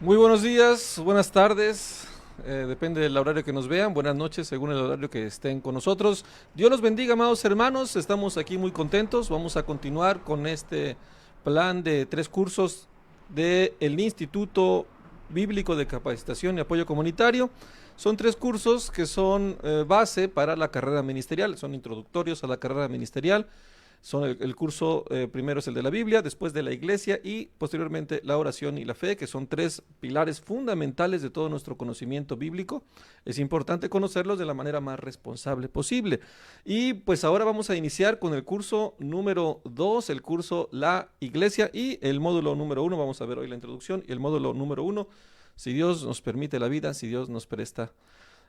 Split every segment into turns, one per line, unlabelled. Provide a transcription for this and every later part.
Muy buenos días, buenas tardes, depende del horario que nos vean, buenas noches según el horario que estén con nosotros. Dios los bendiga, amados hermanos, estamos aquí muy contentos, vamos a continuar con este plan de 3 cursos del Instituto Bíblico de Capacitación y Apoyo Comunitario. Son 3 cursos que son base para la carrera ministerial, son introductorios a la carrera ministerial. Son el curso primero es el de la Biblia, después de la iglesia y posteriormente la oración y la fe, que son 3 pilares fundamentales de todo nuestro conocimiento bíblico. Es importante conocerlos de la manera más responsable posible. Y pues ahora vamos a iniciar con el curso número 2, el curso La Iglesia, y el módulo número 1. Vamos a ver hoy la introducción y el módulo número 1, si Dios nos permite la vida, si Dios nos presta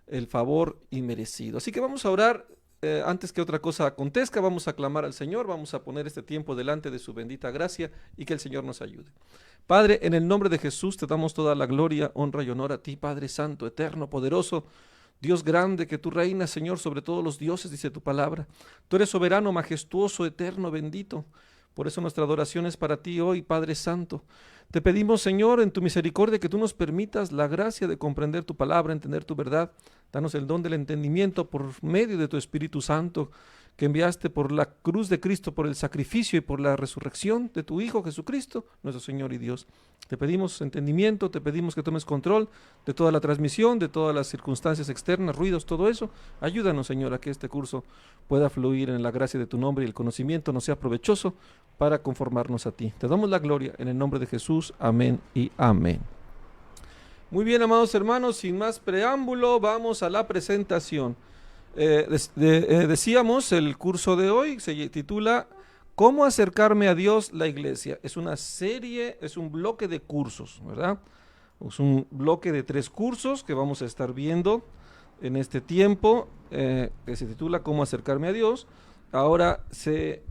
el favor inmerecido. Así que vamos a orar. Antes que otra cosa acontezca, vamos a clamar al Señor, vamos a poner este tiempo delante de su bendita gracia y que el Señor nos ayude. Padre, en el nombre de Jesús te damos toda la gloria, honra y honor a ti, Padre Santo, eterno, poderoso, Dios grande, que tú reinas, Señor, sobre todos los dioses, dice tu palabra. Tú eres soberano, majestuoso, eterno, bendito. Por eso nuestra adoración es para ti hoy, Padre Santo. Te pedimos, Señor, en tu misericordia, que tú nos permitas la gracia de comprender tu palabra, entender tu verdad. Danos el don del entendimiento por medio de tu Espíritu Santo, que enviaste por la cruz de Cristo, por el sacrificio y por la resurrección de tu Hijo Jesucristo, nuestro Señor y Dios. Te pedimos entendimiento, te pedimos que tomes control de toda la transmisión, de todas las circunstancias externas, ruidos, todo eso. Ayúdanos, Señor, a que este curso pueda fluir en la gracia de tu nombre y el conocimiento nos sea provechoso para conformarnos a ti. Te damos la gloria en el nombre de Jesús. Amén y amén. Muy bien, amados hermanos, sin más preámbulo, vamos a la presentación. Decíamos, el curso de hoy se titula ¿Cómo acercarme a Dios, la iglesia? Es una serie, es un bloque de cursos, ¿verdad? Es un bloque de 3 cursos que vamos a estar viendo en este tiempo, que se titula ¿Cómo acercarme a Dios? Ahora se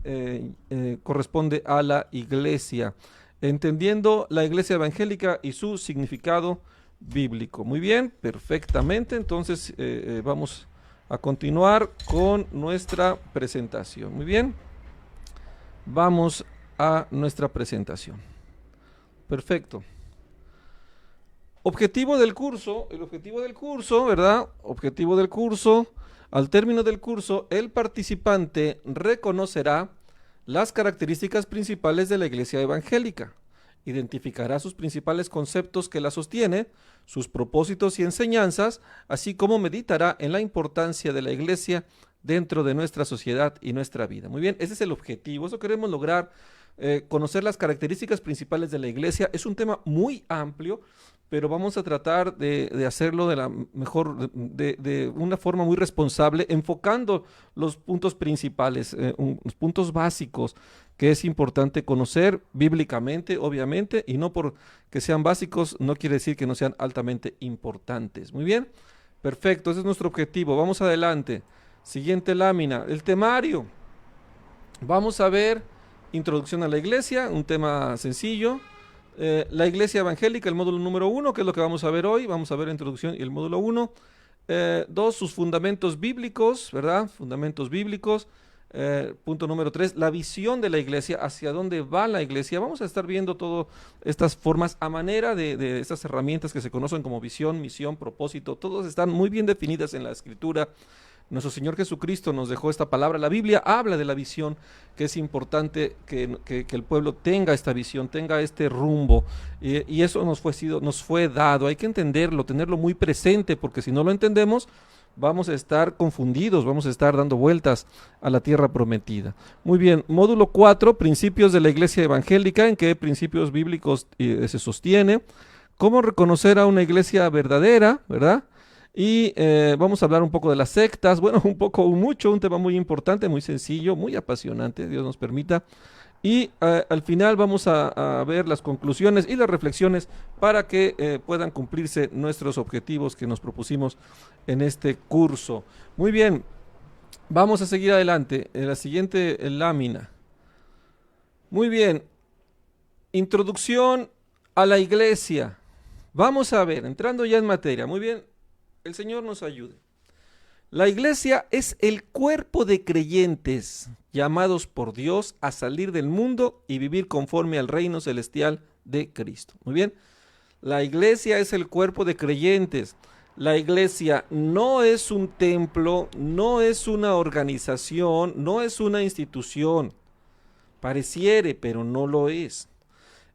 corresponde a la iglesia, entendiendo la iglesia evangélica y su significado bíblico. Muy bien, perfectamente. Entonces vamos a continuar con nuestra presentación. Muy bien, vamos a nuestra presentación. Perfecto. Objetivo del curso, el objetivo del curso, ¿verdad? Objetivo del curso, al término del curso, el participante reconocerá las características principales de la iglesia evangélica, identificará sus principales conceptos que la sostiene, sus propósitos y enseñanzas, así como meditará en la importancia de la iglesia dentro de nuestra sociedad y nuestra vida. Muy bien, ese es el objetivo, eso queremos lograr, conocer las características principales de la iglesia. Es un tema muy amplio, pero vamos a tratar de hacerlo de la mejor, de una forma muy responsable, enfocando los puntos principales, los puntos básicos que es importante conocer bíblicamente, obviamente, y no porque sean básicos, no quiere decir que no sean altamente importantes. Muy bien, perfecto, ese es nuestro objetivo. Vamos adelante. Siguiente lámina, el temario. Vamos a ver introducción a la iglesia, un tema sencillo. La iglesia evangélica, el módulo número 1, que es lo que vamos a ver hoy. Vamos a ver la introducción y el módulo 1. 2, sus fundamentos bíblicos, ¿verdad? Fundamentos bíblicos. Punto número 3, la visión de la iglesia, hacia dónde va la iglesia. Vamos a estar viendo todas estas formas a manera de estas herramientas que se conocen como visión, misión, propósito. Todas están muy bien definidas en la escritura. Nuestro Señor Jesucristo nos dejó esta palabra. La Biblia habla de la visión, que es importante que el pueblo tenga esta visión, tenga este rumbo. Y eso nos fue dado. Hay que entenderlo, tenerlo muy presente, porque si no lo entendemos, vamos a estar confundidos, vamos a estar dando vueltas a la tierra prometida. Muy bien, módulo 4, principios de la iglesia evangélica, en qué principios bíblicos se sostiene, cómo reconocer a una iglesia verdadera, ¿verdad? Y vamos a hablar un poco de las sectas, bueno, un tema muy importante, muy sencillo, muy apasionante, Dios nos permita. Y al final vamos a ver las conclusiones y las reflexiones para que puedan cumplirse nuestros objetivos que nos propusimos en este curso. Muy bien, vamos a seguir adelante en la siguiente lámina. Muy bien, introducción a la iglesia. Vamos a ver, entrando ya en materia. Muy bien, el Señor nos ayude. La iglesia es el cuerpo de creyentes llamados por Dios a salir del mundo y vivir conforme al reino celestial de Cristo. Muy bien, La iglesia es el cuerpo de creyentes. La iglesia no es un templo, no es una organización, no es una institución. Pareciere, pero no lo es.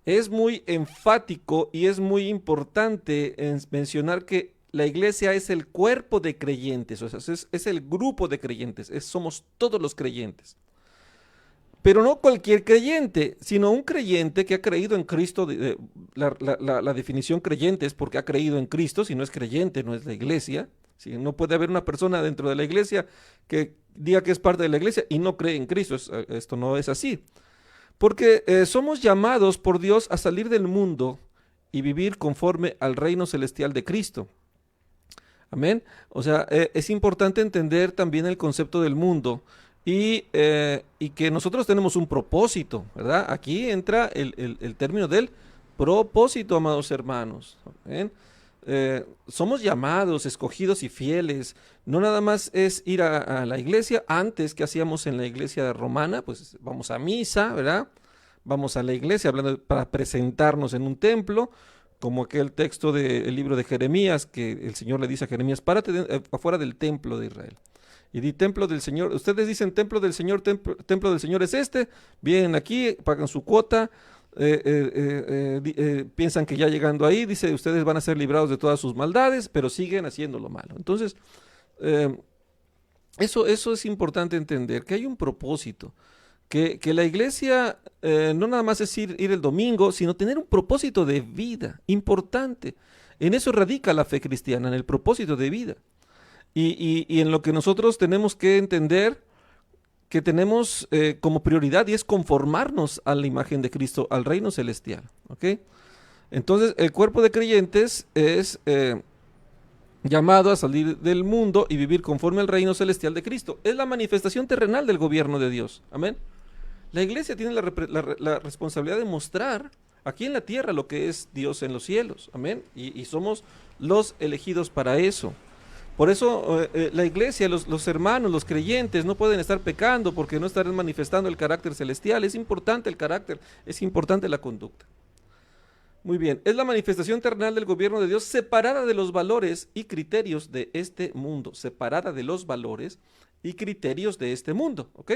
Es muy enfático y es muy importante mencionar que la iglesia es el cuerpo de creyentes, o sea, es el grupo de creyentes, somos todos los creyentes. Pero no cualquier creyente, sino un creyente que ha creído en Cristo. La definición creyente es porque ha creído en Cristo. Si no es creyente, no es la iglesia. ¿Sí? No puede haber una persona dentro de la iglesia que diga que es parte de la iglesia y no cree en Cristo. Esto no es así. Porque somos llamados por Dios a salir del mundo y vivir conforme al reino celestial de Cristo. Amén. O sea, es importante entender también el concepto del mundo. Y que nosotros tenemos un propósito, ¿verdad? Aquí entra el término del propósito, amados hermanos. Somos llamados, escogidos y fieles. No nada más es ir a la iglesia. Antes, que hacíamos en la iglesia romana? Pues vamos a misa, ¿verdad? Vamos a la iglesia para presentarnos en un templo, como aquel texto del libro de Jeremías, que el Señor le dice a Jeremías: párate afuera del templo de Israel y di templo del Señor. Ustedes dicen templo del Señor, templo del Señor es este. Vienen aquí, pagan su cuota, piensan que ya llegando ahí, dice, ustedes van a ser librados de todas sus maldades, pero siguen haciendo lo malo. Entonces, eso es importante entender, que hay un propósito, que la iglesia no nada más es ir el domingo, sino tener un propósito de vida importante. En eso radica la fe cristiana, en el propósito de vida. Y en lo que nosotros tenemos que entender que tenemos como prioridad, y es conformarnos a la imagen de Cristo, al reino celestial. ¿Okay? Entonces, el cuerpo de creyentes es llamado a salir del mundo y vivir conforme al reino celestial de Cristo. Es la manifestación terrenal del gobierno de Dios. Amén. La iglesia tiene la responsabilidad de mostrar aquí en la tierra lo que es Dios en los cielos. Amén. Y somos los elegidos para eso. Por eso la iglesia, los hermanos, los creyentes no pueden estar pecando, porque no estarán manifestando el carácter celestial. Es importante el carácter, es importante la conducta. Muy bien, es la manifestación terrenal del gobierno de Dios, separada de los valores y criterios de este mundo. Separada de los valores y criterios de este mundo. ¿Ok?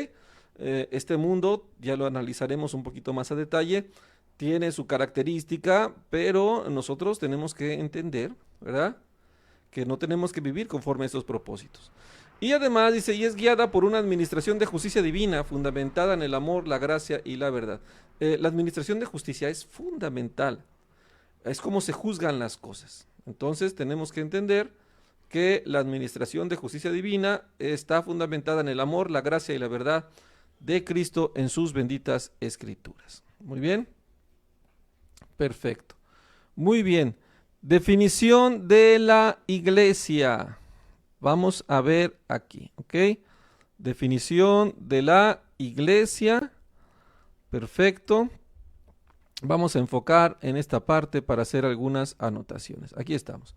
Este mundo, ya lo analizaremos un poquito más a detalle, tiene su característica, pero nosotros tenemos que entender, ¿verdad?, que no tenemos que vivir conforme a estos propósitos. Y además dice, y es guiada por una administración de justicia divina, fundamentada en el amor, la gracia y la verdad. La administración de justicia es fundamental. Es como se juzgan las cosas. Entonces tenemos que entender que la administración de justicia divina está fundamentada en el amor, la gracia y la verdad de Cristo en sus benditas escrituras. Muy bien. Perfecto. Muy bien. Definición de la iglesia. Vamos a ver aquí, ¿ok? Definición de la iglesia. Perfecto. Vamos a enfocar en esta parte para hacer algunas anotaciones. Aquí estamos.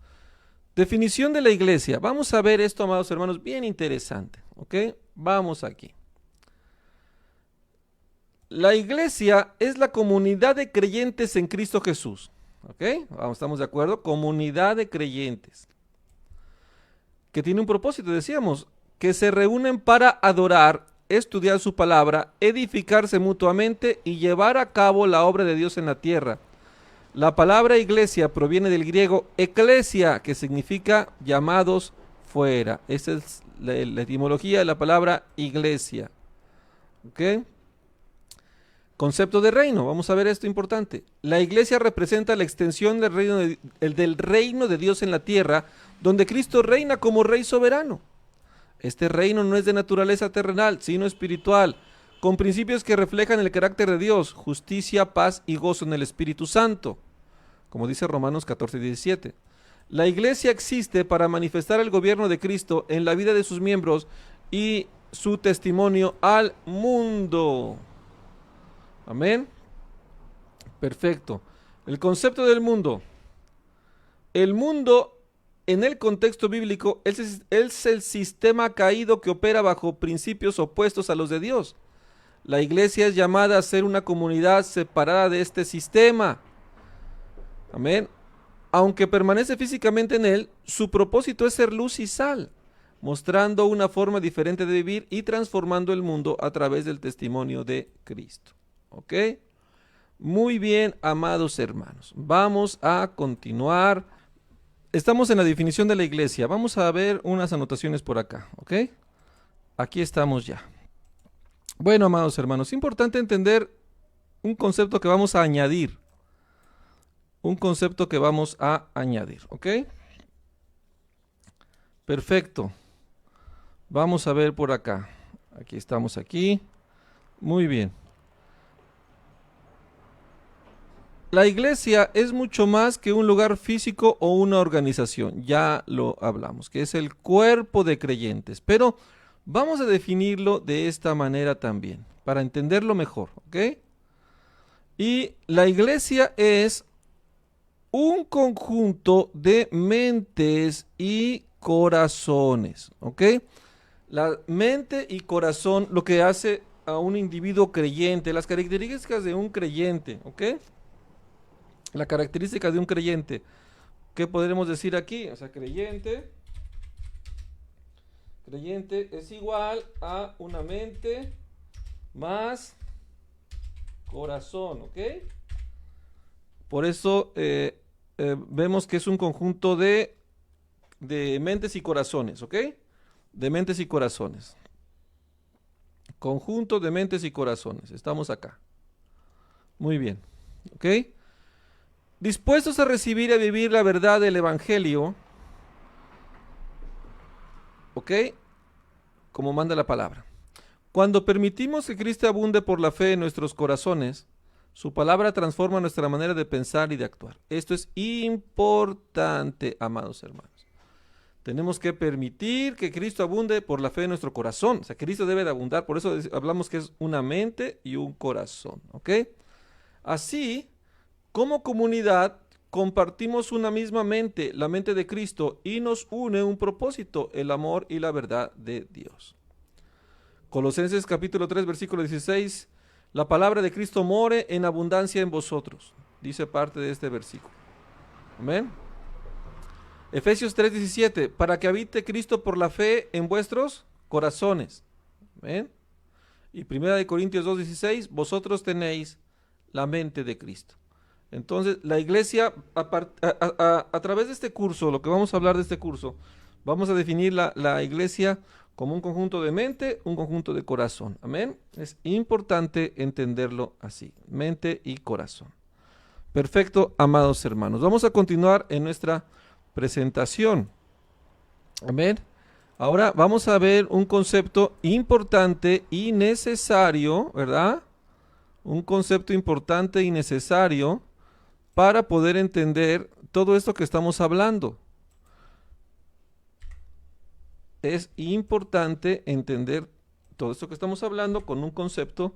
Definición de la iglesia. Vamos a ver esto, amados hermanos, bien interesante, ¿ok? Vamos aquí. La iglesia es la comunidad de creyentes en Cristo Jesús. ¿Ok? ¿Estamos de acuerdo? Comunidad de creyentes. Que tiene un propósito, decíamos, que se reúnen para adorar, estudiar su palabra, edificarse mutuamente y llevar a cabo la obra de Dios en la tierra. La palabra iglesia proviene del griego eclesia, que significa llamados fuera. Esa es la etimología de la palabra iglesia. ¿Ok? Concepto de reino, vamos a ver esto importante. La iglesia representa la extensión del reino de Dios en la tierra, donde Cristo reina como rey soberano. Este reino no es de naturaleza terrenal, sino espiritual, con principios que reflejan el carácter de Dios, justicia, paz y gozo en el Espíritu Santo, como dice Romanos 14:17. La iglesia existe para manifestar el gobierno de Cristo en la vida de sus miembros y su testimonio al mundo. Amén. Perfecto. El concepto del mundo. El mundo, en el contexto bíblico, es el sistema caído que opera bajo principios opuestos a los de Dios. La iglesia es llamada a ser una comunidad separada de este sistema. Amén. aunque permanece físicamente en él, su propósito es ser luz y sal, mostrando una forma diferente de vivir y transformando el mundo a través del testimonio de Cristo. ¿Ok? Muy bien, amados hermanos. Vamos a continuar. Estamos en la definición de la iglesia. Vamos a ver unas anotaciones por acá. ¿Ok? Aquí estamos ya. Bueno, amados hermanos, es importante entender un concepto que vamos a añadir. Un concepto que vamos a añadir. ¿Ok? Perfecto. Vamos a ver por acá. Aquí estamos aquí. Muy bien. La iglesia es mucho más que un lugar físico o una organización. Ya lo hablamos, que es el cuerpo de creyentes. Pero vamos a definirlo de esta manera también, para entenderlo mejor. ¿Ok? Y la iglesia es un conjunto de mentes y corazones. ¿Ok? La mente y corazón, lo que hace a un individuo creyente, las características de un creyente, ¿ok? La característica de un creyente, ¿qué podremos decir aquí? O sea, creyente es igual a una mente más corazón, ¿ok? Por eso vemos que es un conjunto de mentes y corazones, ¿ok? De mentes y corazones. Conjunto de mentes y corazones. Estamos acá. Muy bien. ¿Ok? Dispuestos a recibir y a vivir la verdad del Evangelio. ¿Ok? Como manda la palabra. Cuando permitimos que Cristo abunde por la fe en nuestros corazones, su palabra transforma nuestra manera de pensar y de actuar. Esto es importante, amados hermanos. Tenemos que permitir que Cristo abunde por la fe en nuestro corazón. O sea, Cristo debe de abundar. Por eso hablamos que es una mente y un corazón. ¿Ok? Así, como comunidad, compartimos una misma mente, la mente de Cristo, y nos une un propósito, el amor y la verdad de Dios. Colosenses capítulo 3, versículo 16. La palabra de Cristo more en abundancia en vosotros. Dice parte de este versículo. Amén. Efesios 3:17, para que habite Cristo por la fe en vuestros corazones. ¿Ven? Y 1 Corintios 2:16, vosotros tenéis la mente de Cristo. Entonces, la iglesia, a través de este curso, lo que vamos a hablar de este curso, vamos a definir la iglesia como un conjunto de mente, un conjunto de corazón. Amén. Es importante entenderlo así, mente y corazón. Perfecto, amados hermanos. Vamos a continuar en nuestra presentación. Amén. Ahora vamos a ver un concepto importante y necesario, ¿verdad? Un concepto importante y necesario para poder entender todo esto que estamos hablando. Es importante entender todo esto que estamos hablando con un concepto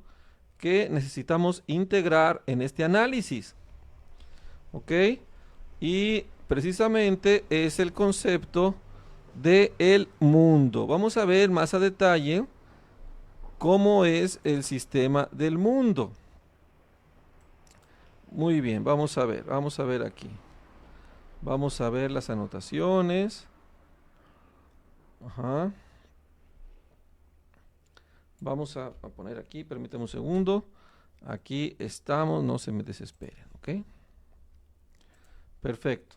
que necesitamos integrar en este análisis. ¿Ok? Y precisamente es el concepto del mundo. Vamos a ver más a detalle cómo es el sistema del mundo. Muy bien, vamos a ver aquí. Vamos a ver las anotaciones. Ajá. Vamos a poner aquí, permítame un segundo. Aquí estamos, no se me desesperen, ¿ok? Perfecto.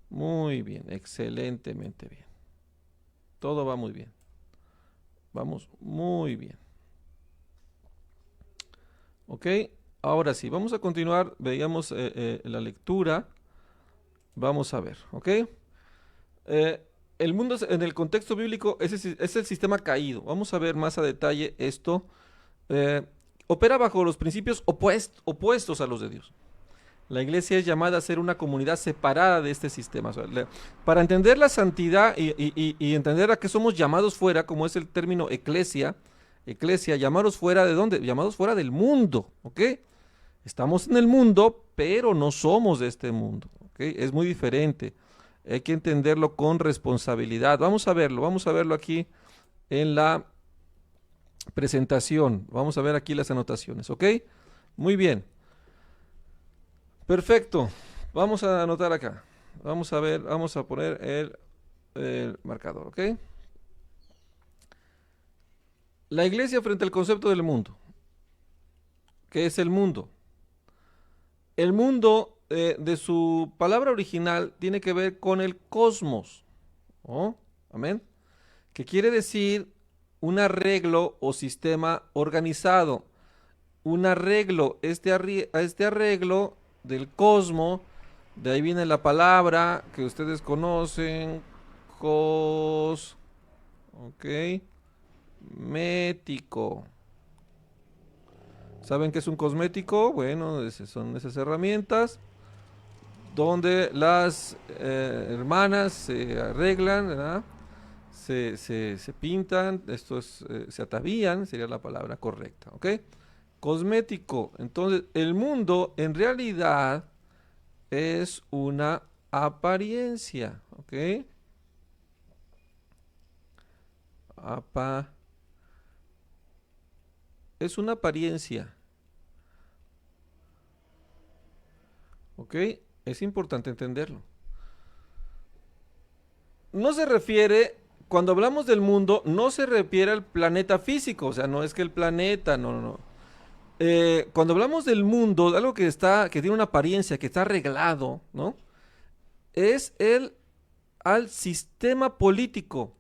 Muy bien, excelentemente bien. Todo va muy bien. Vamos muy bien. Ok, ahora sí, vamos a continuar. Veíamos la lectura. Vamos a ver, ok. El mundo en el contexto bíblico es el sistema caído. Vamos a ver más a detalle esto. Opera bajo los principios opuestos a los de Dios. La iglesia es llamada a ser una comunidad separada de este sistema. O sea, para entender la santidad y entender a qué somos llamados fuera, como es el término eclesia, llamados fuera de dónde? Llamados fuera del mundo, ¿ok? Estamos en el mundo, pero no somos de este mundo, ¿ok? Es muy diferente. Hay que entenderlo con responsabilidad. Vamos a verlo aquí en la presentación. Vamos a ver aquí las anotaciones, ¿ok? Muy bien. Perfecto. Vamos a anotar acá. Vamos a ver, vamos a poner el marcador, ¿ok? La iglesia frente al concepto del mundo. ¿Qué es el mundo? El mundo, de su palabra original, tiene que ver con el cosmos. ¿Oh? Amén. Que quiere decir un arreglo o sistema organizado. Un arreglo, este arreglo del cosmos, de ahí viene la palabra que ustedes conocen, ok, mético. ¿Saben qué es un cosmético? Bueno, son esas herramientas donde las hermanas se arreglan, ¿verdad? Se pintan, se atavían, sería la palabra correcta, ¿ok? Cosmético. Entonces, el mundo en realidad es una apariencia, ¿ok? Es una apariencia, ¿ok? Es importante entenderlo. No se refiere, cuando hablamos del mundo, no se refiere al planeta físico, o sea, no es que el planeta, no, no, no. Cuando hablamos del mundo, de algo que tiene una apariencia, que está arreglado, ¿no? Es al sistema político,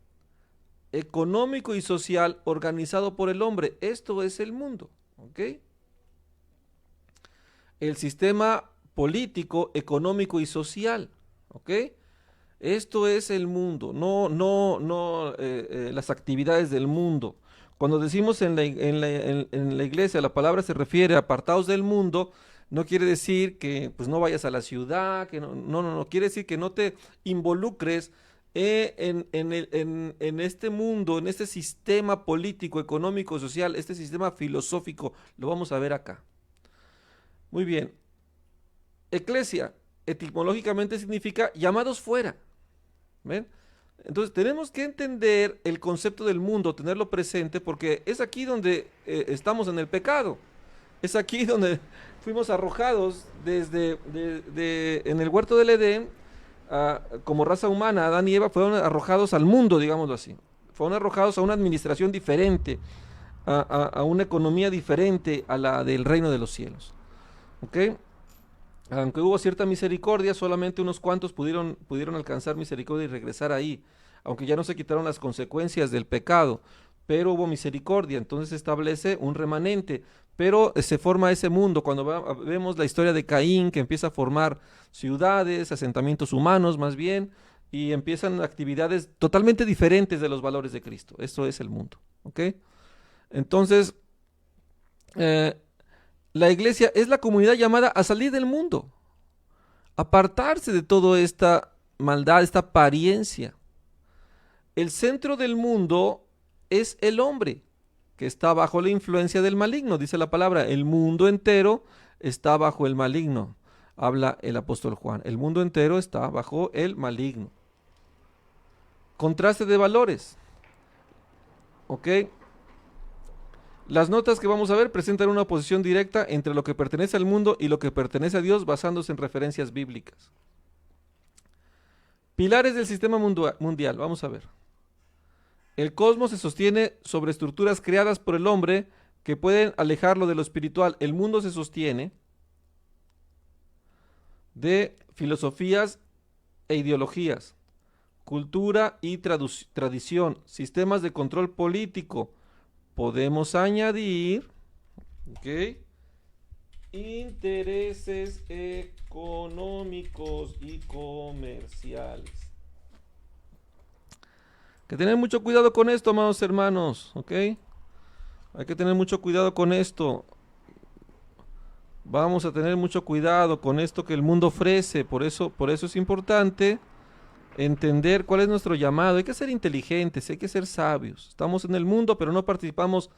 económico y social organizado por el hombre. Esto es el mundo, ¿ok? El sistema político, económico y social, ¿ok? Esto es el mundo, no las actividades del mundo. Cuando decimos en la iglesia, la palabra se refiere a apartados del mundo, no quiere decir que pues no vayas a la ciudad, que no, quiere decir que no te involucres en este mundo, en este sistema político, económico, social, este sistema filosófico, lo vamos a ver acá. Muy bien. Eclesia, etimológicamente significa llamados fuera. ¿Ven? Entonces tenemos que entender el concepto del mundo, tenerlo presente, porque es aquí donde estamos en el pecado. Es aquí donde fuimos arrojados en el huerto del Edén, como raza humana. Adán y Eva fueron arrojados al mundo, digámoslo así. Fueron arrojados a una administración diferente, a una economía diferente a la del reino de los cielos. ¿Ok? Aunque hubo cierta misericordia, solamente unos cuantos pudieron alcanzar misericordia y regresar ahí, aunque ya no se quitaron las consecuencias del pecado, pero hubo misericordia, entonces se establece un remanente, pero se forma ese mundo, cuando vemos la historia de Caín, que empieza a formar ciudades, asentamientos humanos más bien, y empiezan actividades totalmente diferentes de los valores de Cristo. Eso es el mundo, ¿ok? Entonces, la iglesia es la comunidad llamada a salir del mundo, apartarse de toda esta maldad, esta apariencia. El centro del mundo es el hombre, que está bajo la influencia del maligno. Dice la palabra, el mundo entero está bajo el maligno. Habla el apóstol Juan. El mundo entero está bajo el maligno. Contraste de valores. ¿Ok? Las notas que vamos a ver presentan una oposición directa entre lo que pertenece al mundo y lo que pertenece a Dios, basándose en referencias bíblicas. Pilares del sistema mundial, vamos a ver. El cosmos se sostiene sobre estructuras creadas por el hombre que pueden alejarlo de lo espiritual. El mundo se sostiene de filosofías e ideologías, cultura y tradición, sistemas de control político. Podemos añadir, ¿ok?, intereses económicos y comerciales. Hay que tener mucho cuidado con esto, amados hermanos, ¿ok? Hay que tener mucho cuidado con esto. Vamos a tener mucho cuidado con esto que el mundo ofrece. Por eso es importante entender cuál es nuestro llamado. Hay que ser inteligentes, hay que ser sabios. Estamos en el mundo, pero no participamos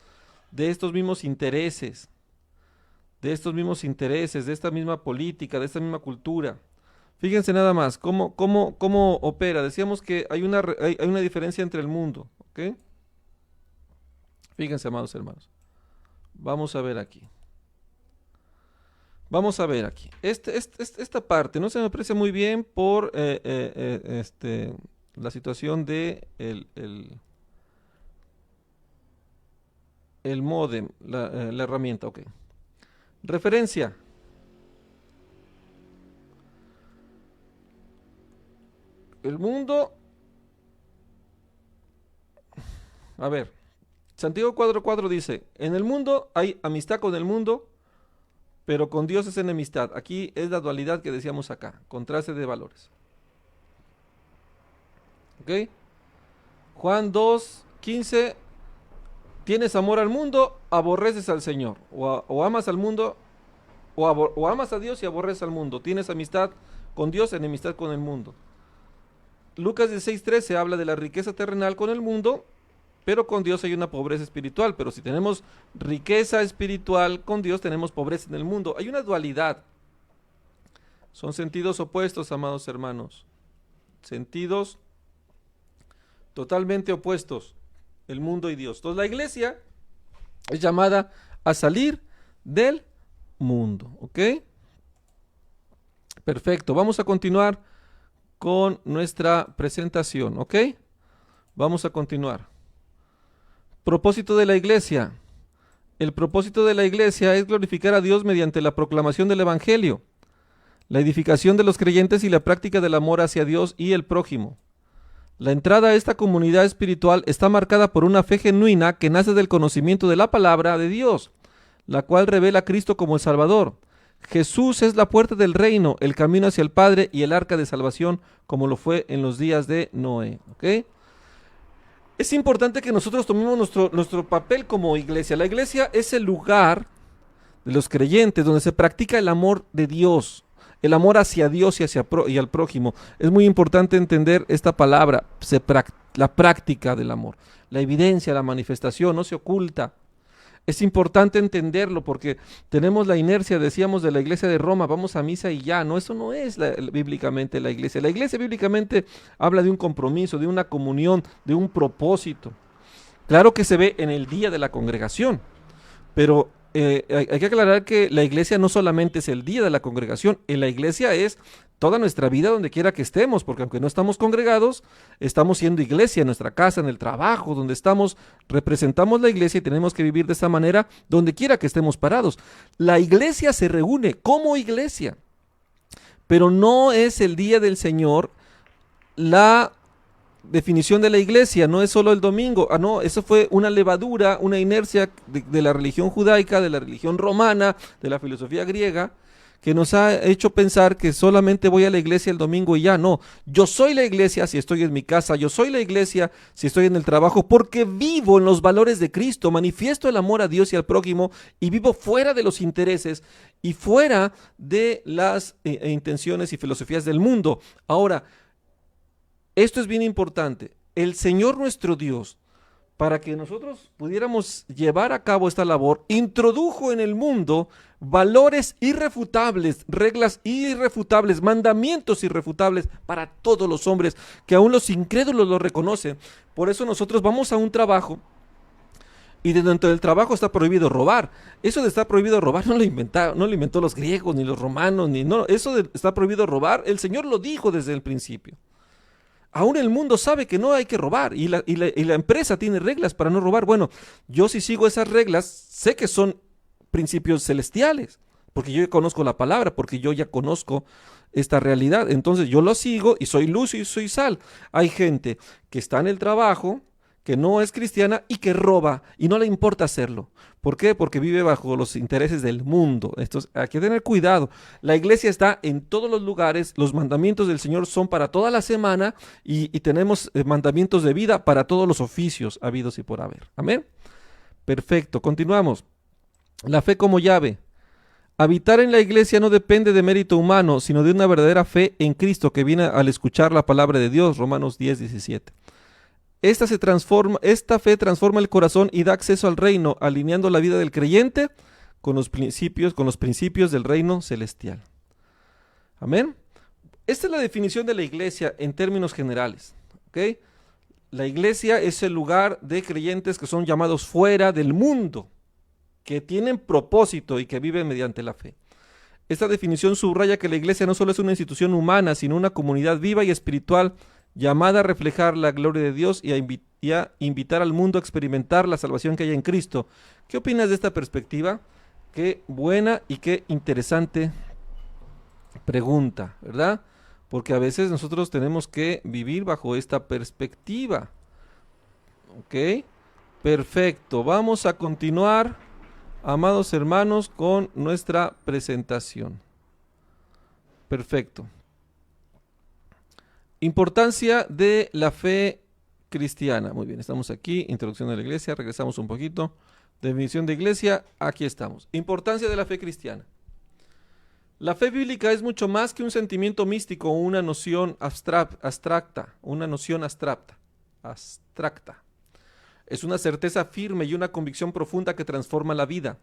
de estos mismos intereses, de esta misma política, de esta misma cultura. Fíjense nada más cómo opera. Decíamos que hay una diferencia entre el mundo, ¿ok? Fíjense, amados hermanos. Vamos a ver aquí. Vamos a ver aquí. Esta parte no se me aprecia muy bien por la situación de el módem, la herramienta. Ok. Referencia. El mundo. A ver. Santiago 4:4 dice: En el mundo hay amistad con el mundo, pero con Dios es enemistad. Aquí es la dualidad que decíamos acá, contraste de valores. ¿Ok? Juan 2:15: Tienes amor al mundo, aborreces al Señor. O amas al mundo, o amas a Dios y aborreces al mundo. Tienes amistad con Dios, enemistad con el mundo. Lucas 16:13 habla de la riqueza terrenal con el mundo, pero con Dios hay una pobreza espiritual. Pero si tenemos riqueza espiritual con Dios, tenemos pobreza en el mundo. Hay una dualidad. Son sentidos opuestos, amados hermanos. Sentidos totalmente opuestos, el mundo y Dios. Entonces la iglesia es llamada a salir del mundo, ¿ok? Perfecto, vamos a continuar con nuestra presentación, ¿ok? Vamos a continuar. Propósito de la iglesia. El propósito de la iglesia es glorificar a Dios mediante la proclamación del evangelio, la edificación de los creyentes y la práctica del amor hacia Dios y el prójimo. La entrada a esta comunidad espiritual está marcada por una fe genuina que nace del conocimiento de la palabra de Dios, la cual revela a Cristo como el Salvador. Jesús es la puerta del reino, el camino hacia el Padre y el arca de salvación, como lo fue en los días de Noé. ¿Ok? Es importante que nosotros tomemos nuestro papel como iglesia. La iglesia es el lugar de los creyentes donde se practica el amor de Dios, el amor hacia Dios y al prójimo. Es muy importante entender esta palabra, la práctica del amor, la evidencia, la manifestación, no se oculta. Es importante entenderlo porque tenemos la inercia, decíamos, de la iglesia de Roma, vamos a misa y ya. No, eso no es bíblicamente la iglesia. La iglesia bíblicamente habla de un compromiso, de una comunión, de un propósito. Claro que se ve en el día de la congregación, pero hay que aclarar que la iglesia no solamente es el día de la congregación, en la iglesia es toda nuestra vida donde quiera que estemos, porque aunque no estamos congregados, estamos siendo iglesia en nuestra casa, en el trabajo, donde estamos, representamos la iglesia y tenemos que vivir de esta manera donde quiera que estemos parados. La iglesia se reúne como iglesia, pero no es el día del Señor la definición de la iglesia, no es solo el domingo. No, eso fue una levadura, una inercia de la religión judaica, de la religión romana, de la filosofía griega, que nos ha hecho pensar que solamente voy a la iglesia el domingo y ya. No, yo soy la iglesia si estoy en mi casa, yo soy la iglesia si estoy en el trabajo, porque vivo en los valores de Cristo, manifiesto el amor a Dios y al prójimo y vivo fuera de los intereses y fuera de las intenciones y filosofías del mundo. Ahora, esto es bien importante. El Señor nuestro Dios, para que nosotros pudiéramos llevar a cabo esta labor, introdujo en el mundo valores irrefutables, reglas irrefutables, mandamientos irrefutables para todos los hombres, que aún los incrédulos lo reconocen. Por eso nosotros vamos a un trabajo y dentro del trabajo está prohibido robar. Eso de estar prohibido robar no lo inventó los griegos, ni los romanos, eso de está prohibido robar, el Señor lo dijo desde el principio. Aún el mundo sabe que no hay que robar y la empresa tiene reglas para no robar. Bueno, yo si sigo esas reglas, sé que son principios celestiales, porque yo ya conozco la palabra, porque yo ya conozco esta realidad. Entonces yo lo sigo y soy luz y soy sal. Hay gente que está en el trabajo, que no es cristiana y que roba y no le importa hacerlo. ¿Por qué? Porque vive bajo los intereses del mundo. Entonces hay que tener cuidado. La iglesia está en todos los lugares, los mandamientos del Señor son para toda la semana y tenemos mandamientos de vida para todos los oficios habidos y por haber. Amén. Perfecto, continuamos. La fe como llave. Habitar en la iglesia no depende de mérito humano, sino de una verdadera fe en Cristo que viene al escuchar la palabra de Dios, Romanos 10:17. Esta fe transforma el corazón y da acceso al reino, alineando la vida del creyente con los principios del reino celestial. Amén. Esta es la definición de la iglesia en términos generales. ¿Okay? La iglesia es el lugar de creyentes que son llamados fuera del mundo, que tienen propósito y que viven mediante la fe. Esta definición subraya que la iglesia no solo es una institución humana, sino una comunidad viva y espiritual llamada a reflejar la gloria de Dios y a invitar al mundo a experimentar la salvación que hay en Cristo. ¿Qué opinas de esta perspectiva? Qué buena y qué interesante pregunta, ¿verdad? Porque a veces nosotros tenemos que vivir bajo esta perspectiva. ¿Ok? Perfecto. Vamos a continuar, amados hermanos, con nuestra presentación. Perfecto. Importancia de la fe cristiana. Muy bien, estamos aquí. Introducción de la iglesia. Regresamos un poquito. Definición de iglesia. Aquí estamos. Importancia de la fe cristiana. La fe bíblica es mucho más que un sentimiento místico o una noción abstracta. Una noción abstracta. Es una certeza firme y una convicción profunda que transforma la vida.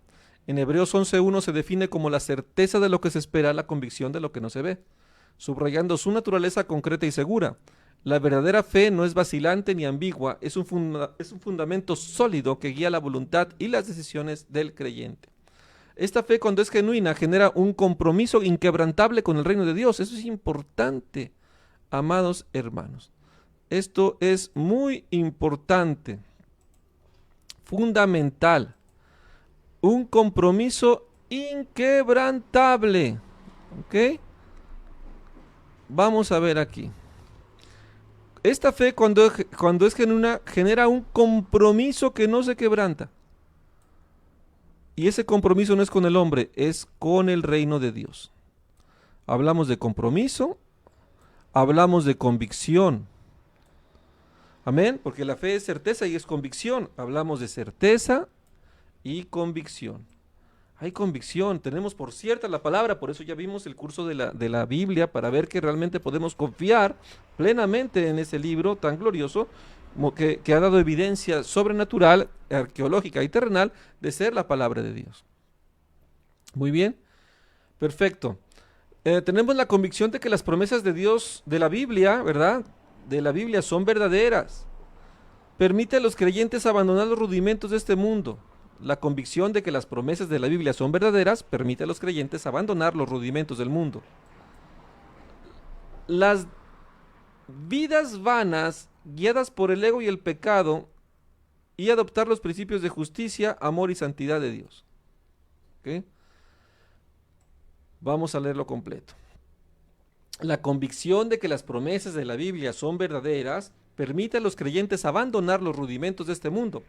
En Hebreos 11:1 se define como la certeza de lo que se espera, la convicción de lo que no se ve, subrayando su naturaleza concreta y segura. La verdadera fe no es vacilante ni ambigua, es un fundamento sólido que guía la voluntad y las decisiones del creyente. Esta fe, cuando es genuina, genera un compromiso inquebrantable con el reino de Dios. Eso es importante, amados hermanos. Esto es muy importante, fundamental. Un compromiso inquebrantable. ¿Ok? Vamos a ver aquí. Esta fe, cuando es genuina, genera un compromiso que no se quebranta. Y ese compromiso no es con el hombre, es con el reino de Dios. Hablamos de compromiso, hablamos de convicción. Amén, porque la fe es certeza y es convicción. Hablamos de certeza y convicción. Hay convicción, tenemos por cierta la palabra, por eso ya vimos el curso de la Biblia para ver que realmente podemos confiar plenamente en ese libro tan glorioso que ha dado evidencia sobrenatural, arqueológica y terrenal de ser la palabra de Dios. Muy bien, perfecto. Tenemos la convicción de que las promesas de Dios de la Biblia, ¿verdad? De la Biblia son verdaderas. Permite a los creyentes abandonar los rudimentos de este mundo. La convicción de que las promesas de la Biblia son verdaderas permite a los creyentes abandonar los rudimentos del mundo. Las vidas vanas, guiadas por el ego y el pecado, y adoptar los principios de justicia, amor y santidad de Dios. ¿Okay? Vamos a leerlo completo. La convicción de que las promesas de la Biblia son verdaderas permite a los creyentes abandonar los rudimentos de este mundo,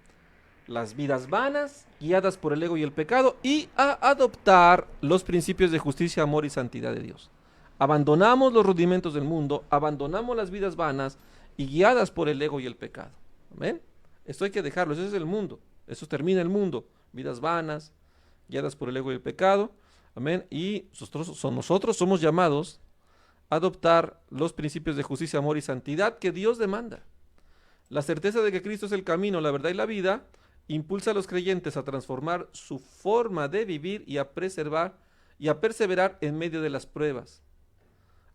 las vidas vanas, guiadas por el ego y el pecado, y a adoptar los principios de justicia, amor y santidad de Dios. Abandonamos los rudimentos del mundo, abandonamos las vidas vanas y guiadas por el ego y el pecado. ¿Amén? Esto hay que dejarlo, ese es el mundo, eso termina el mundo, vidas vanas, guiadas por el ego y el pecado. Amén. Y nosotros somos llamados a adoptar los principios de justicia, amor y santidad que Dios demanda. La certeza de que Cristo es el camino, la verdad y la vida impulsa a los creyentes a transformar su forma de vivir y a perseverar en medio de las pruebas.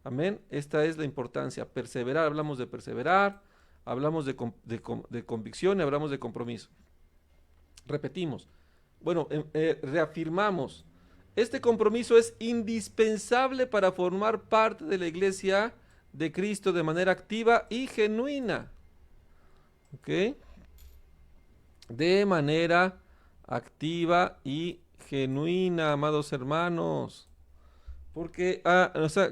Amén. Esta es la importancia. Perseverar, hablamos de perseverar, hablamos de convicción y hablamos de compromiso. Repetimos. Bueno, reafirmamos. Este compromiso es indispensable para formar parte de la iglesia de Cristo de manera activa y genuina. ¿Ok? De manera activa y genuina, amados hermanos. Porque,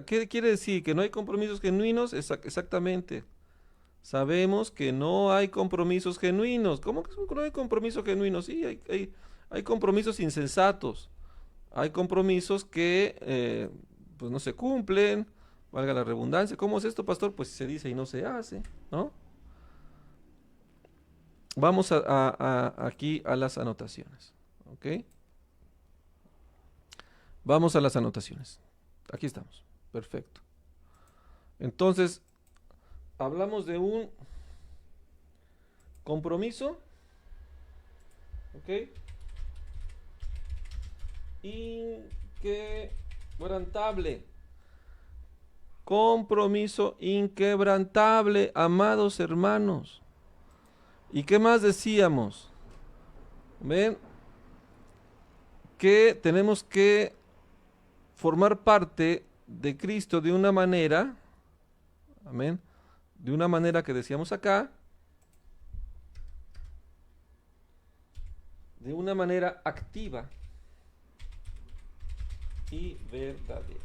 ¿qué quiere decir? ¿Que no hay compromisos genuinos? Exactamente. Sabemos que no hay compromisos genuinos. ¿Cómo que no hay compromisos genuinos? Sí, hay compromisos insensatos. Hay compromisos que pues no se cumplen, valga la redundancia. ¿Cómo es esto, pastor? Pues se dice y no se hace, ¿no? Vamos aquí a las anotaciones, ¿ok? Vamos a las anotaciones. Aquí estamos, perfecto. Entonces, hablamos de un compromiso, ¿ok? Inquebrantable. Compromiso inquebrantable, amados hermanos. ¿Y qué más decíamos? ¿Ven? Que tenemos que formar parte de Cristo de una manera, amén, de una manera que decíamos acá, de una manera activa y verdadera.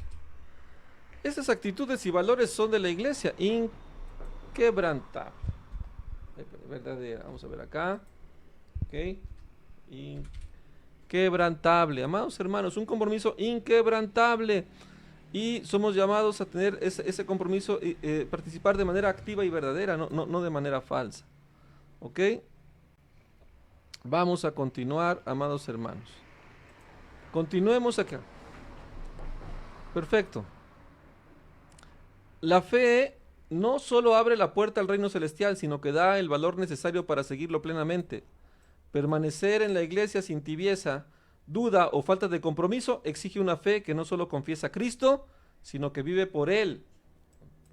Estas actitudes y valores son de la iglesia inquebrantable. Verdadera. Vamos a ver acá. Ok. Inquebrantable. Amados hermanos, un compromiso inquebrantable. Y somos llamados a tener ese compromiso, participar de manera activa y verdadera, no de manera falsa. Ok. Vamos a continuar, amados hermanos. Continuemos acá. Perfecto. La fe no solo abre la puerta al reino celestial, sino que da el valor necesario para seguirlo plenamente. Permanecer en la iglesia sin tibieza, duda o falta de compromiso exige una fe que no solo confiesa a Cristo, sino que vive por Él.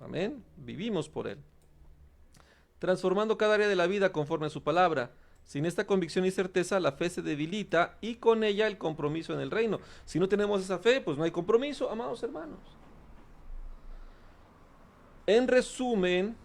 Amén. Vivimos por Él. Transformando cada área de la vida conforme a su palabra. Sin esta convicción y certeza, la fe se debilita y con ella el compromiso en el reino. Si no tenemos esa fe, pues no hay compromiso, amados hermanos. En resumen,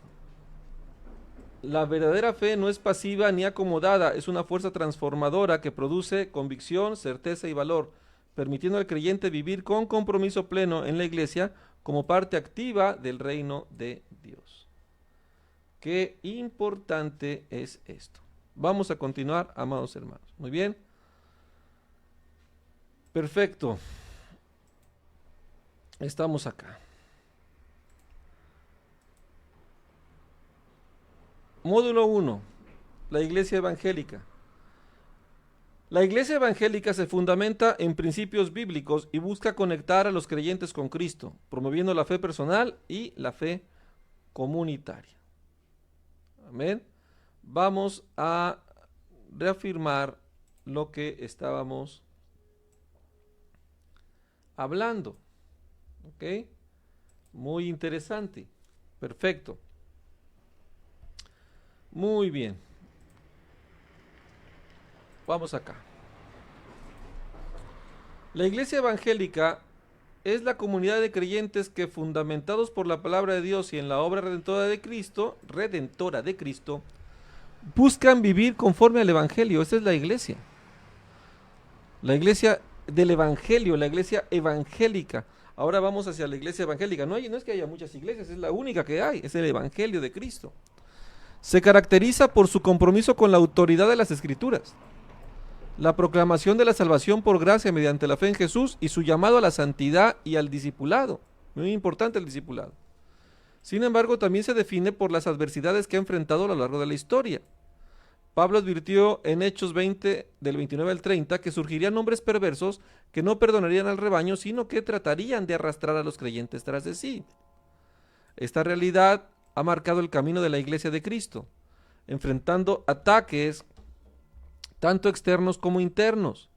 la verdadera fe no es pasiva ni acomodada, es una fuerza transformadora que produce convicción, certeza y valor, permitiendo al creyente vivir con compromiso pleno en la iglesia como parte activa del reino de Dios. Qué importante es esto. Vamos a continuar, amados hermanos. Muy bien. Perfecto. Estamos acá. Módulo 1. La iglesia evangélica. La iglesia evangélica se fundamenta en principios bíblicos y busca conectar a los creyentes con Cristo, promoviendo la fe personal y la fe comunitaria. Amén. Vamos a reafirmar lo que estábamos hablando. ¿Ok? Muy interesante. Perfecto. Muy bien. Vamos acá. La iglesia evangélica es la comunidad de creyentes que, fundamentados por la palabra de Dios y en la obra redentora de Cristo, buscan vivir conforme al evangelio. Esa es la iglesia. La iglesia del evangelio, la iglesia evangélica. Ahora vamos hacia la iglesia evangélica. No es que haya muchas iglesias, es la única que hay, es el evangelio de Cristo. Se caracteriza por su compromiso con la autoridad de las Escrituras, la proclamación de la salvación por gracia mediante la fe en Jesús y su llamado a la santidad y al discipulado. Muy importante el discipulado. Sin embargo, también se define por las adversidades que ha enfrentado a lo largo de la historia. Pablo advirtió en Hechos 20, del 29 al 30, que surgirían hombres perversos que no perdonarían al rebaño, sino que tratarían de arrastrar a los creyentes tras de sí. Esta realidad ha marcado el camino de la iglesia de Cristo, enfrentando ataques tanto externos como internos.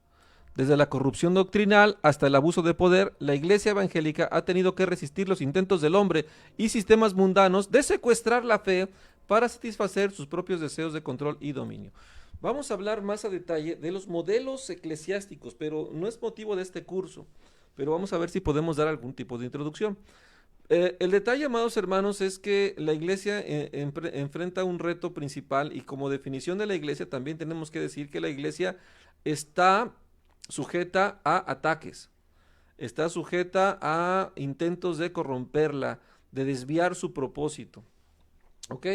Desde la corrupción doctrinal hasta el abuso de poder, la iglesia evangélica ha tenido que resistir los intentos del hombre y sistemas mundanos de secuestrar la fe para satisfacer sus propios deseos de control y dominio. Vamos a hablar más a detalle de los modelos eclesiásticos, pero no es motivo de este curso, pero vamos a ver si podemos dar algún tipo de introducción. El detalle, amados hermanos, es que la iglesia enfrenta un reto principal y como definición de la iglesia también tenemos que decir que la iglesia está sujeta a ataques, está sujeta a intentos de corromperla, de desviar su propósito. ¿Ok?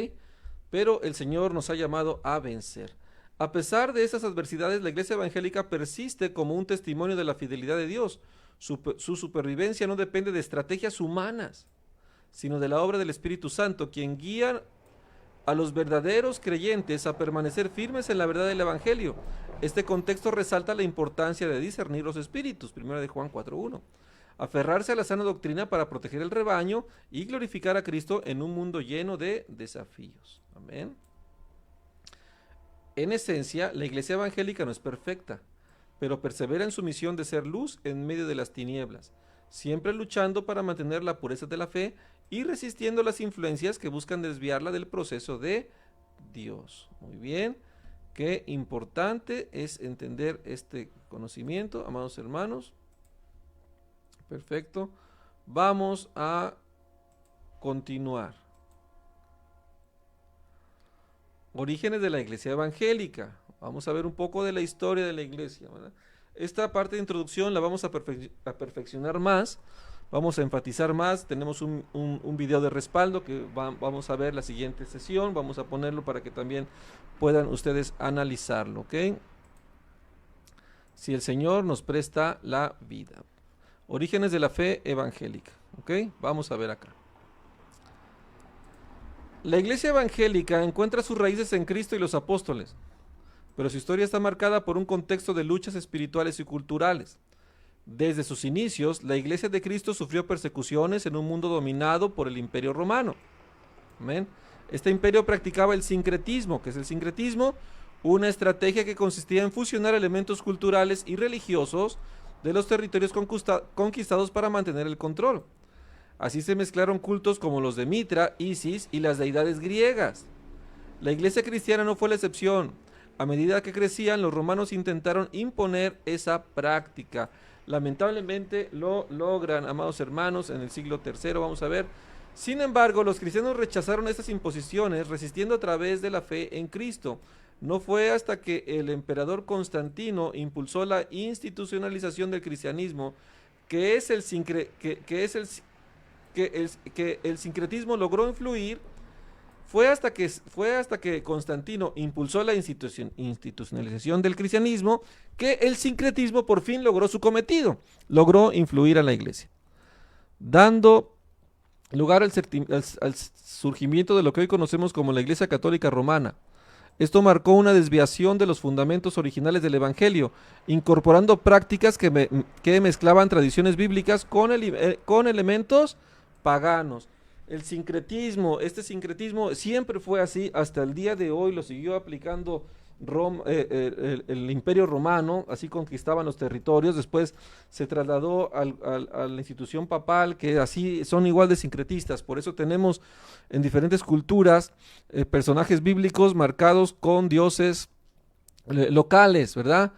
Pero el Señor nos ha llamado a vencer. A pesar de esas adversidades, la iglesia evangélica persiste como un testimonio de la fidelidad de Dios. Su supervivencia no depende de estrategias humanas, sino de la obra del Espíritu Santo, quien guía a los verdaderos creyentes a permanecer firmes en la verdad del Evangelio. Este contexto resalta la importancia de discernir los espíritus, 1 de Juan 4:1. Aferrarse a la sana doctrina para proteger el rebaño y glorificar a Cristo en un mundo lleno de desafíos. Amén. En esencia, la iglesia evangélica no es perfecta, pero persevera en su misión de ser luz en medio de las tinieblas, siempre luchando para mantener la pureza de la fe y resistiendo las influencias que buscan desviarla del proceso de Dios. Muy bien, qué importante es entender este conocimiento, amados hermanos. Perfecto. Vamos a continuar. Orígenes de la iglesia evangélica. Vamos a ver un poco de la historia de la iglesia, ¿verdad? Esta parte de introducción la vamos a perfeccionar más, vamos a enfatizar más. Tenemos un video de respaldo que vamos a ver la siguiente sesión, vamos a ponerlo para que también puedan ustedes analizarlo, ¿ok? Si el Señor nos presta la vida. Orígenes de la fe evangélica, ¿ok? Vamos a ver acá. La iglesia evangélica encuentra sus raíces en Cristo y los apóstoles, pero su historia está marcada por un contexto de luchas espirituales y culturales. Desde sus inicios, la iglesia de Cristo sufrió persecuciones en un mundo dominado por el Imperio Romano. ¿Amén? Este imperio practicaba el sincretismo. ¿Qué es el sincretismo? Una estrategia que consistía en fusionar elementos culturales y religiosos de los territorios conquistados para mantener el control. Así se mezclaron cultos como los de Mitra, Isis y las deidades griegas. La iglesia cristiana no fue la excepción. A medida que crecían, los romanos intentaron imponer esa práctica. Lamentablemente lo logran, amados hermanos, en el siglo III, vamos a ver. Sin embargo, los cristianos rechazaron estas imposiciones, resistiendo a través de la fe en Cristo. No fue hasta que el emperador Constantino impulsó la institucionalización del cristianismo que el sincretismo logró influir. Fue hasta que Constantino impulsó la institucionalización del cristianismo que el sincretismo por fin logró su cometido, logró influir a la iglesia, dando lugar al surgimiento de lo que hoy conocemos como la Iglesia Católica Romana. Esto marcó una desviación de los fundamentos originales del Evangelio, incorporando prácticas que mezclaban tradiciones bíblicas con elementos paganos. El sincretismo, este sincretismo siempre fue así, hasta el día de hoy lo siguió aplicando el Imperio Romano, así conquistaban los territorios. Después se trasladó a la institución papal, que así son igual de sincretistas. Por eso tenemos en diferentes culturas personajes bíblicos marcados con dioses locales, ¿verdad?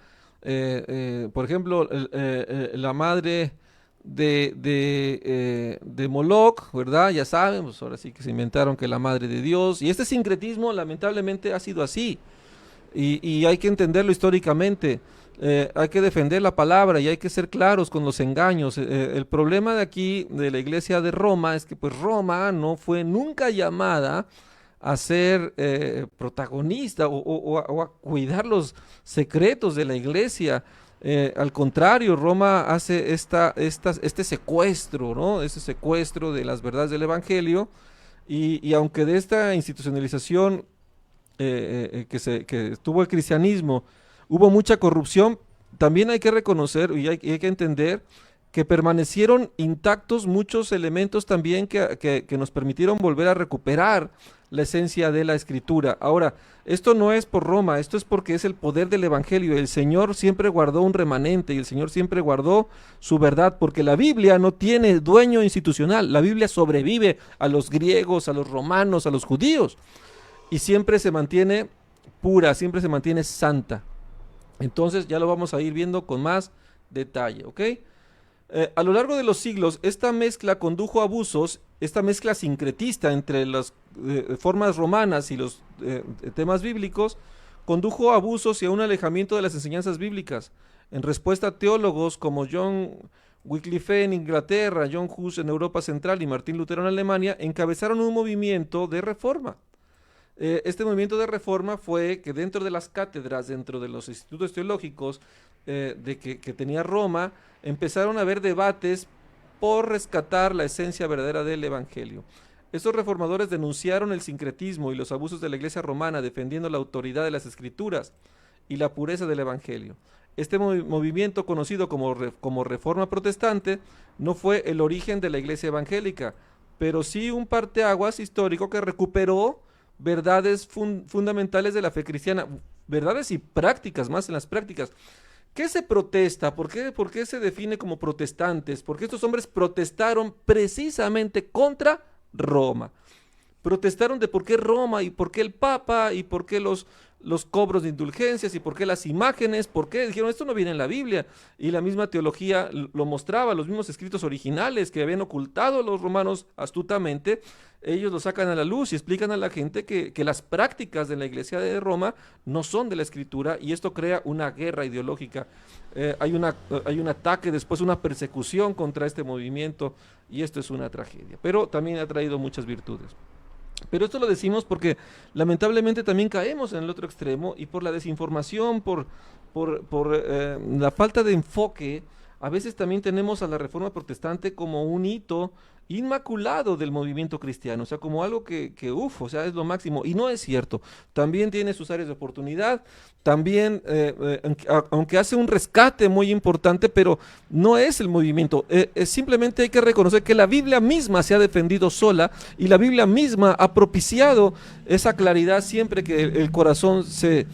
Por ejemplo, la madre de Moloch, ¿verdad? Ya saben, pues ahora sí que se inventaron que la madre de Dios. Y este sincretismo lamentablemente ha sido así. Y hay que entenderlo históricamente. Hay que defender la palabra y hay que ser claros con los engaños. El problema de aquí, de la iglesia de Roma, es que pues Roma no fue nunca llamada a ser protagonista o a cuidar los secretos de la iglesia. Al contrario, Roma hace este secuestro, ¿no? Ese secuestro de las verdades del Evangelio. Y aunque de esta institucionalización que tuvo el cristianismo hubo mucha corrupción, también hay que reconocer y hay que entender que permanecieron intactos muchos elementos también que nos permitieron volver a recuperar la esencia de la escritura. Ahora, esto no es por Roma, esto es porque es el poder del Evangelio. El Señor siempre guardó un remanente y el Señor siempre guardó su verdad, porque la Biblia no tiene dueño institucional. La Biblia sobrevive a los griegos, a los romanos, a los judíos, y siempre se mantiene pura, siempre se mantiene santa. Entonces ya lo vamos a ir viendo con más detalle, ¿ok? A lo largo de los siglos, esta mezcla condujo a abusos, esta mezcla sincretista entre las formas romanas y los temas bíblicos, condujo a abusos y a un alejamiento de las enseñanzas bíblicas. En respuesta, teólogos como John Wycliffe en Inglaterra, John Hus en Europa Central y Martín Lutero en Alemania encabezaron un movimiento de reforma. Este movimiento de reforma fue que dentro de las cátedras, dentro de los institutos teológicos que tenía Roma, empezaron a haber debates por rescatar la esencia verdadera del Evangelio. Estos reformadores denunciaron el sincretismo y los abusos de la Iglesia romana, defendiendo la autoridad de las Escrituras y la pureza del Evangelio. Este movimiento, conocido como Reforma Protestante, no fue el origen de la Iglesia evangélica, pero sí un parteaguas histórico que recuperó verdades fundamentales de la fe cristiana, verdades y prácticas, más en las prácticas. ¿Qué se protesta? ¿Por qué se define como protestantes? Porque estos hombres protestaron precisamente contra Roma. Protestaron de por qué Roma y por qué el Papa y por qué los los cobros de indulgencias y por qué las imágenes, por qué dijeron esto no viene en la Biblia, y la misma teología lo mostraba, los mismos escritos originales que habían ocultado a los romanos astutamente, ellos lo sacan a la luz y explican a la gente que las prácticas de la iglesia de Roma no son de la escritura, y esto crea una guerra ideológica. Hay un ataque, después una persecución contra este movimiento, y esto es una tragedia, pero también ha traído muchas virtudes. Pero esto lo decimos porque lamentablemente también caemos en el otro extremo, y por la desinformación, por la falta de enfoque, a veces también tenemos a la Reforma Protestante como un hito inmaculado del movimiento cristiano, o sea, como algo o sea, es lo máximo, y no es cierto. También tiene sus áreas de oportunidad, también, aunque hace un rescate muy importante, pero no es el movimiento. Simplemente hay que reconocer que la Biblia misma se ha defendido sola, y la Biblia misma ha propiciado esa claridad siempre que el corazón se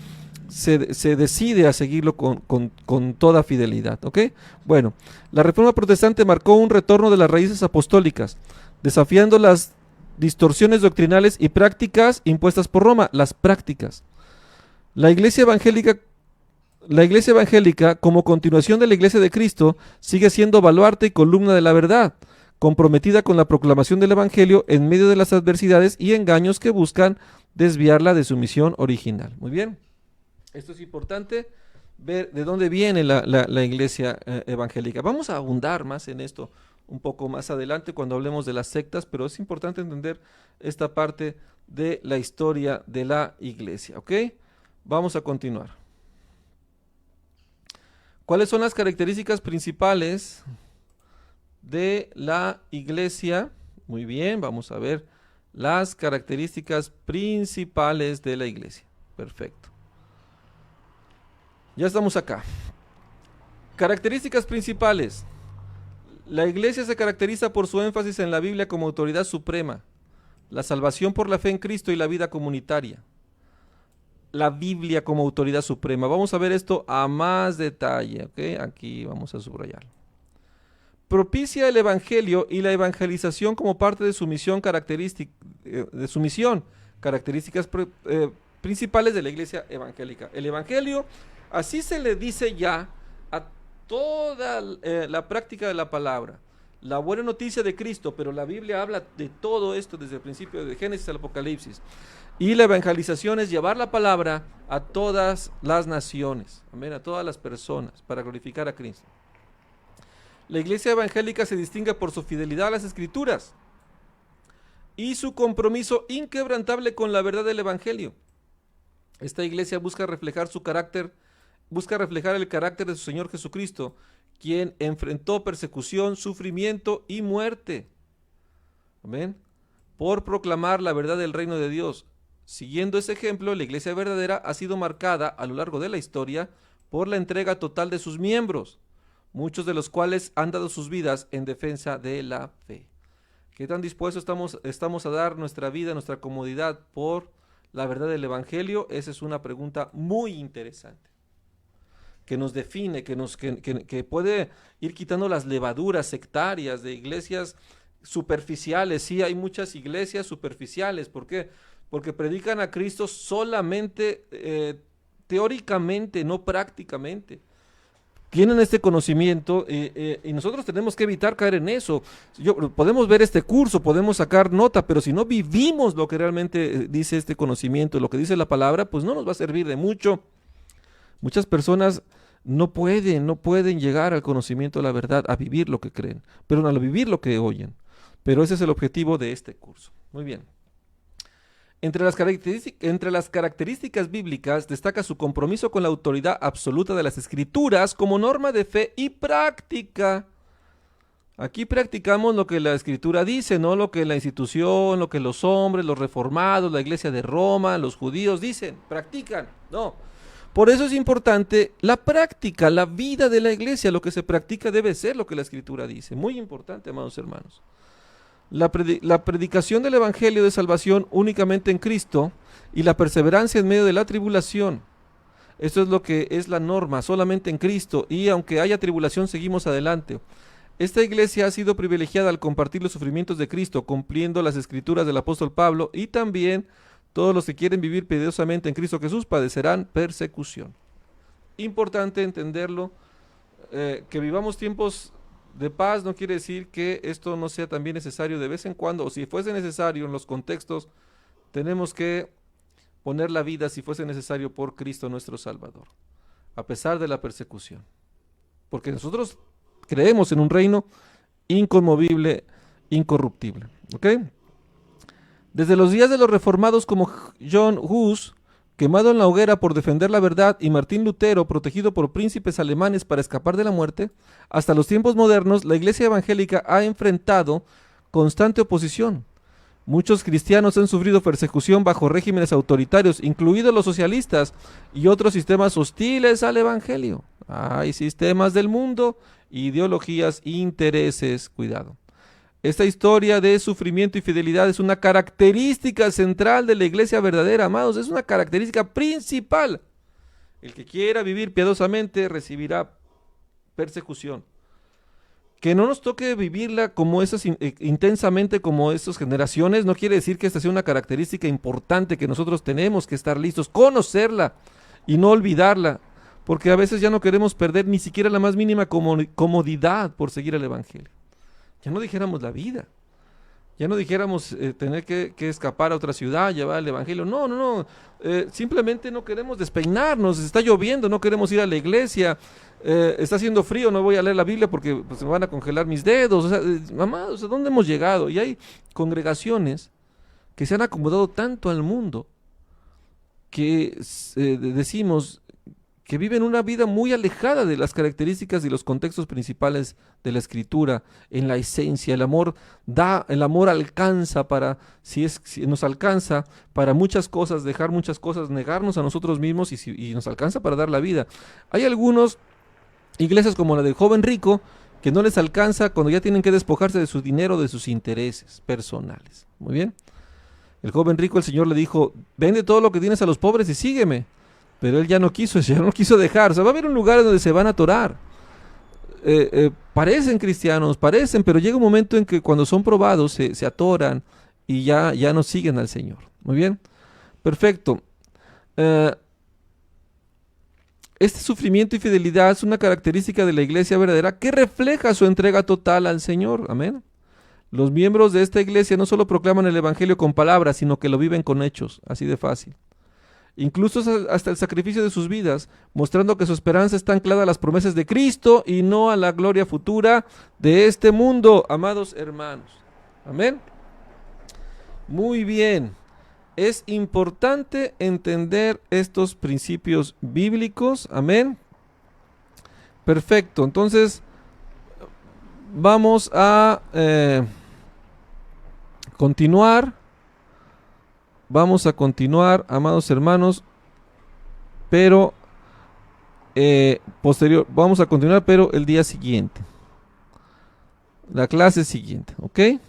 decide a seguirlo con toda fidelidad, ¿ok? Bueno, la Reforma Protestante marcó un retorno de las raíces apostólicas, desafiando las distorsiones doctrinales y prácticas impuestas por Roma, las prácticas. La Iglesia evangélica, como continuación de la Iglesia de Cristo, sigue siendo baluarte y columna de la verdad, comprometida con la proclamación del Evangelio en medio de las adversidades y engaños que buscan desviarla de su misión original. Muy bien. Esto es importante, ver de dónde viene la iglesia evangélica. Vamos a abundar más en esto un poco más adelante cuando hablemos de las sectas, pero es importante entender esta parte de la historia de la iglesia, ¿ok? Vamos a continuar. ¿Cuáles son las características principales de la iglesia? Muy bien, vamos a ver las características principales de la iglesia. Perfecto. Ya estamos acá. Características principales. La iglesia se caracteriza por su énfasis en la Biblia como autoridad suprema, la salvación por la fe en Cristo y la vida comunitaria. La Biblia como autoridad suprema. Vamos a ver esto a más detalle, ¿ok? Aquí vamos a subrayarlo. Propicia el evangelio y la evangelización como parte de su misión características principales de la iglesia evangélica. El evangelio, así se le dice ya a toda la práctica de la palabra, la buena noticia de Cristo, pero la Biblia habla de todo esto desde el principio de Génesis al Apocalipsis. Y la evangelización es llevar la palabra a todas las naciones, amén, a todas las personas, para glorificar a Cristo. La iglesia evangélica se distingue por su fidelidad a las Escrituras y su compromiso inquebrantable con la verdad del evangelio. Esta iglesia busca reflejar el carácter de su Señor Jesucristo, quien enfrentó persecución, sufrimiento y muerte. Amén. Por proclamar la verdad del reino de Dios. Siguiendo ese ejemplo, la iglesia verdadera ha sido marcada a lo largo de la historia por la entrega total de sus miembros, muchos de los cuales han dado sus vidas en defensa de la fe. ¿Qué tan dispuestos estamos a dar nuestra vida, nuestra comodidad por la verdad del evangelio? Esa es una pregunta muy interesante, que nos define, que puede ir quitando las levaduras sectarias de iglesias superficiales. Sí, hay muchas iglesias superficiales. ¿Por qué? Porque predican a Cristo solamente teóricamente, no prácticamente. Tienen este conocimiento y nosotros tenemos que evitar caer en eso. Podemos ver este curso, podemos sacar nota, pero si no vivimos lo que realmente dice este conocimiento, lo que dice la palabra, pues no nos va a servir de mucho. Muchas personas no pueden llegar al conocimiento de la verdad, a vivir lo que creen, pero a vivir lo que oyen. Pero ese es el objetivo de este curso. Muy bien. Entre las características bíblicas destaca su compromiso con la autoridad absoluta de las Escrituras como norma de fe y práctica. Aquí practicamos lo que la Escritura dice, no lo que la institución, lo que los hombres, los reformados, la iglesia de Roma, los judíos dicen, practican. No. Por eso es importante la práctica, la vida de la iglesia. Lo que se practica debe ser lo que la Escritura dice. Muy importante, amados hermanos. La predicación del Evangelio de salvación únicamente en Cristo y la perseverancia en medio de la tribulación. Esto es lo que es la norma, solamente en Cristo, y aunque haya tribulación seguimos adelante. Esta iglesia ha sido privilegiada al compartir los sufrimientos de Cristo, cumpliendo las escrituras del apóstol Pablo y también Todos los que quieren vivir piadosamente en Cristo Jesús padecerán persecución. Importante entenderlo, que vivamos tiempos de paz no quiere decir que esto no sea también necesario de vez en cuando, o si fuese necesario en los contextos, tenemos que poner la vida, si fuese necesario, por Cristo nuestro Salvador, a pesar de la persecución. Porque nosotros creemos en un reino inconmovible, incorruptible. ¿Ok? Desde los días de los reformados como John Hus, quemado en la hoguera por defender la verdad, y Martín Lutero, protegido por príncipes alemanes para escapar de la muerte, hasta los tiempos modernos, la Iglesia evangélica ha enfrentado constante oposición. Muchos cristianos han sufrido persecución bajo regímenes autoritarios, incluidos los socialistas y otros sistemas hostiles al Evangelio. Hay sistemas del mundo, ideologías, intereses, cuidado. Esta historia de sufrimiento y fidelidad es una característica central de la iglesia verdadera, amados, es una característica principal. El que quiera vivir piadosamente recibirá persecución. Que no nos toque vivirla como esas intensamente como estas generaciones, no quiere decir que esta sea una característica importante que nosotros tenemos que estar listos, conocerla y no olvidarla, porque a veces ya no queremos perder ni siquiera la más mínima comodidad por seguir el Evangelio. Ya no dijéramos la vida, ya no dijéramos tener que escapar a otra ciudad, llevar el Evangelio. No, simplemente no queremos despeinarnos, está lloviendo, no queremos ir a la iglesia, está haciendo frío, no voy a leer la Biblia porque pues, se me van a congelar mis dedos. O sea, amados, ¿a dónde hemos llegado? Y hay congregaciones que se han acomodado tanto al mundo que decimos que viven una vida muy alejada de las características y los contextos principales de la Escritura, en la esencia. El amor alcanza para, si nos alcanza para muchas cosas, dejar muchas cosas, negarnos a nosotros mismos y nos alcanza para dar la vida. Hay algunos iglesias como la del joven rico que no les alcanza cuando ya tienen que despojarse de su dinero, de sus intereses personales. Muy bien. El joven rico, el Señor le dijo, vende todo lo que tienes a los pobres y sígueme. Pero él ya no quiso dejar. O sea, va a haber un lugar donde se van a atorar. Parecen cristianos, pero llega un momento en que cuando son probados se atoran y ya no siguen al Señor. Muy bien, perfecto. Este sufrimiento y fidelidad es una característica de la iglesia verdadera que refleja su entrega total al Señor. Amén. Los miembros de esta iglesia no solo proclaman el Evangelio con palabras, sino que lo viven con hechos, así de fácil. Incluso hasta el sacrificio de sus vidas, mostrando que su esperanza está anclada a las promesas de Cristo y no a la gloria futura de este mundo, amados hermanos. Amén. Muy bien. Es importante entender estos principios bíblicos. Amén. Perfecto. Entonces, vamos a continuar. Vamos a continuar, amados hermanos, pero vamos a continuar, pero el día siguiente. La clase siguiente, ¿ok?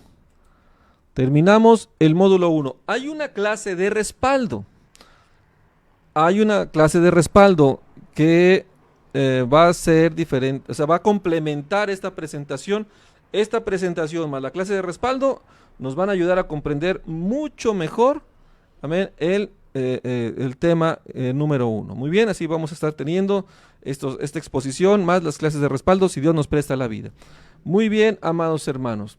Terminamos el módulo 1. Hay una clase de respaldo. Hay una clase de respaldo que va a ser diferente, o sea, va a complementar esta presentación. Esta presentación más la clase de respaldo nos van a ayudar a comprender mucho mejor, amén, el tema número 1. Muy bien, así vamos a estar teniendo esta exposición más las clases de respaldo si Dios nos presta la vida. Muy bien, amados hermanos.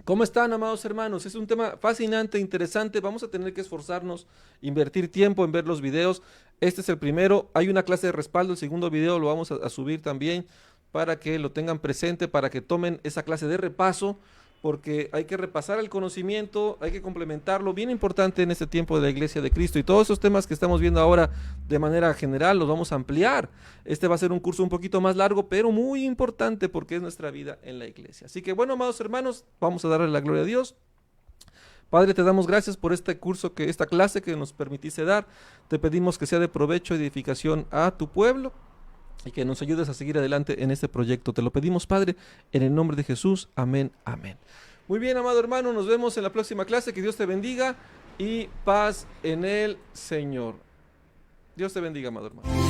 ¿Cómo están, amados hermanos? Es un tema fascinante, interesante. Vamos a tener que esforzarnos, invertir tiempo en ver los videos. Este es el primero. Hay una clase de respaldo. El segundo video lo vamos a subir también para que lo tengan presente, para que tomen esa clase de repaso, porque hay que repasar el conocimiento, hay que complementarlo, bien importante en este tiempo de la Iglesia de Cristo, y todos esos temas que estamos viendo ahora de manera general los vamos a ampliar. Este va a ser un curso un poquito más largo, pero muy importante porque es nuestra vida en la Iglesia. Así que bueno, amados hermanos, vamos a darle la gloria a Dios. Padre, te damos gracias por este curso, esta clase que nos permitiste dar. Te pedimos que sea de provecho y edificación a tu pueblo, y que nos ayudes a seguir adelante en este proyecto. Te lo pedimos, Padre, en el nombre de Jesús. Amén, amén. Muy bien, amado hermano, nos vemos en la próxima clase. Que Dios te bendiga y paz en el Señor. Dios te bendiga, amado hermano.